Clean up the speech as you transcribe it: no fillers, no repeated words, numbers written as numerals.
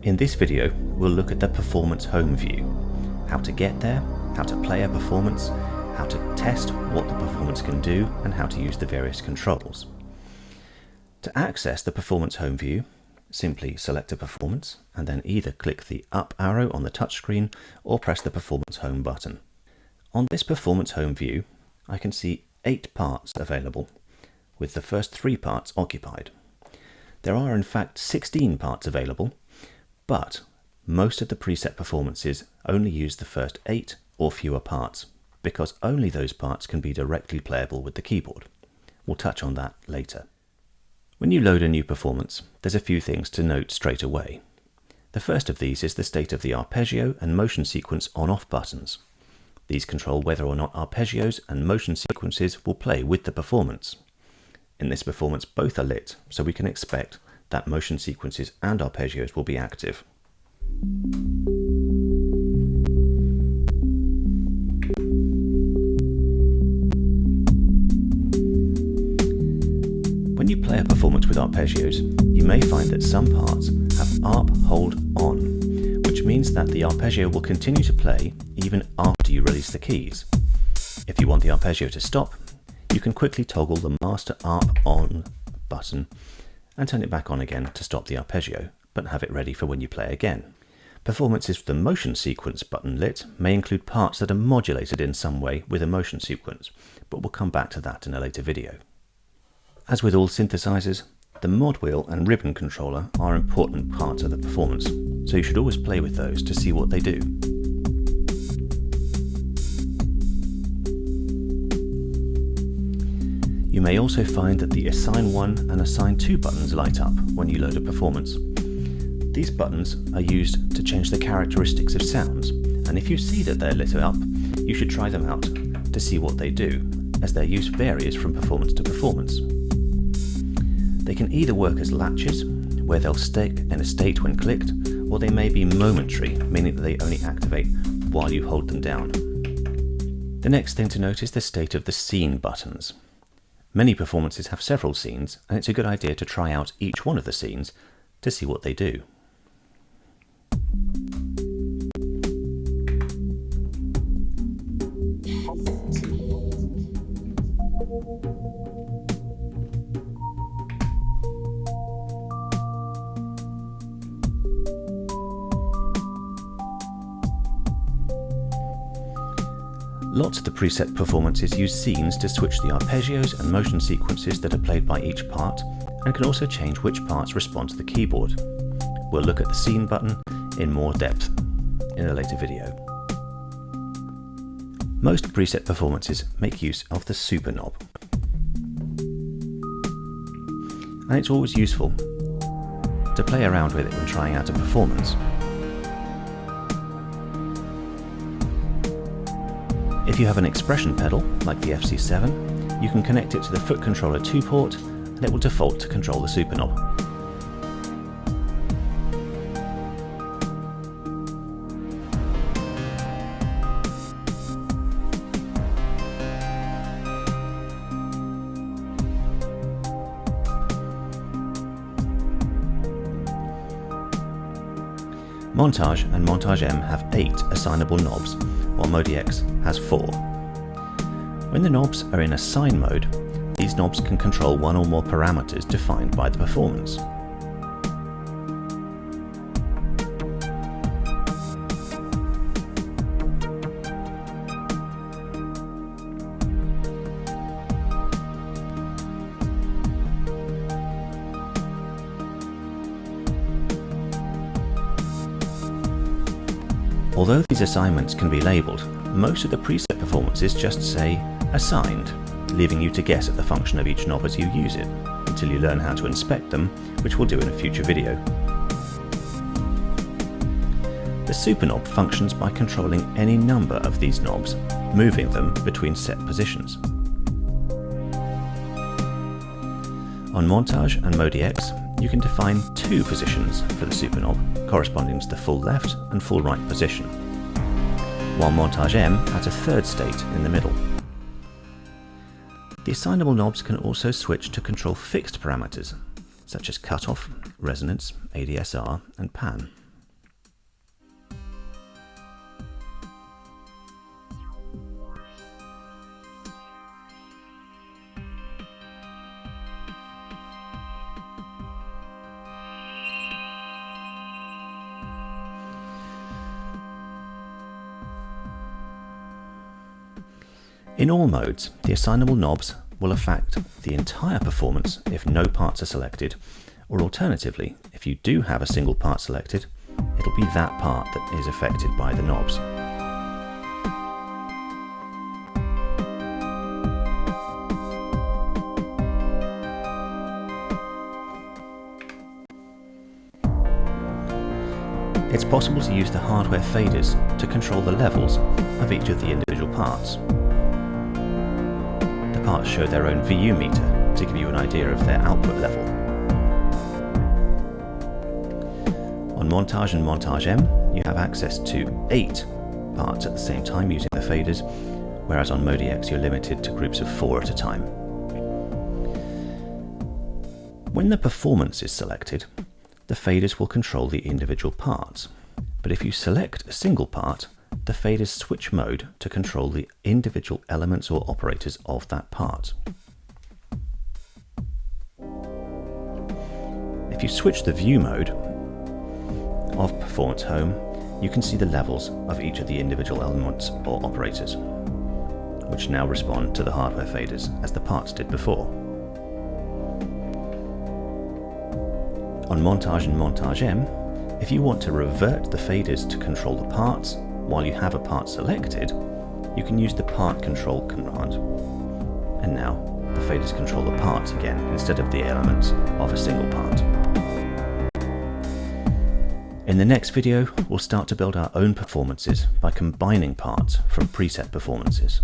In this video, we'll look at the performance home view, how to get there, how to play a performance, how to test what the performance can do, and how to use the various controls. To access the performance home view, simply select a performance and then either click the up arrow on the touchscreen or press the performance home button. On this performance home view, I can see 8 parts available, with the first 3 parts occupied. There are in fact 16 parts available, but most of the preset performances only use the first 8 or fewer parts, because only those parts can be directly playable with the keyboard. We'll touch on that later. When you load a new performance, there's a few things to note straight away. The first of these is the state of the arpeggio and motion sequence on-off buttons. These control whether or not arpeggios and motion sequences will play with the performance. In this performance, both are lit, so we can expect that motion sequences and arpeggios will be active. When you play a performance with arpeggios, you may find that some parts have arp hold on, which means that the arpeggio will continue to play even after you release the keys. If you want the arpeggio to stop, you can quickly toggle the master arp on button and turn it back on again to stop the arpeggio, but have it ready for when you play again. Performances with the motion sequence button lit may include parts that are modulated in some way with a motion sequence, but we'll come back to that in a later video. As with all synthesizers, the mod wheel and ribbon controller are important parts of the performance, so you should always play with those to see what they do. You may also find that the Assign 1 and Assign 2 buttons light up when you load a performance. These buttons are used to change the characteristics of sounds, and if you see that they're lit up, you should try them out to see what they do, as their use varies from performance to performance. They can either work as latches, where they'll stick in a state when clicked, or they may be momentary, meaning that they only activate while you hold them down. The next thing to note is the state of the scene buttons. Many performances have several scenes, and it's a good idea to try out each one of the scenes to see what they do. Lots of the preset performances use scenes to switch the arpeggios and motion sequences that are played by each part, and can also change which parts respond to the keyboard. We'll look at the scene button in more depth in a later video. Most preset performances make use of the super knob, and it's always useful to play around with it when trying out a performance. If you have an expression pedal, like the FC7, you can connect it to the foot controller 2 port and it will default to control the super knob. Montage and Montage M have 8 assignable knobs, while MODX has 4. When the knobs are in assign mode, these knobs can control one or more parameters defined by the performance. Although these assignments can be labelled, most of the preset performances just say assigned, leaving you to guess at the function of each knob as you use it, until you learn how to inspect them, which we'll do in a future video. The super knob functions by controlling any number of these knobs, moving them between set positions. On Montage and MODX, you can define 2 positions for the super knob, corresponding to the full left and full right position, while Montage M adds a 3rd state in the middle. The assignable knobs can also switch to control fixed parameters, such as cutoff, resonance, ADSR, and pan. In all modes, the assignable knobs will affect the entire performance if no parts are selected, or alternatively, if you do have a single part selected, it'll be that part that is affected by the knobs. It's possible to use the hardware faders to control the levels of each of the individual parts. The parts show their own VU meter to give you an idea of their output level. On Montage and Montage M, you have access to 8 parts at the same time using the faders, whereas on MODX you're limited to groups of 4 at a time. When the performance is selected, the faders will control the individual parts, but if you select a single part, the faders switch mode to control the individual elements or operators of that part. If you switch the view mode of Performance Home, you can see the levels of each of the individual elements or operators, which now respond to the hardware faders as the parts did before. On Montage and Montage M, if you want to revert the faders to control the parts while you have a part selected, you can use the part control command. And now the faders control the parts again instead of the elements of a single part. In the next video, we'll start to build our own performances by combining parts from preset performances.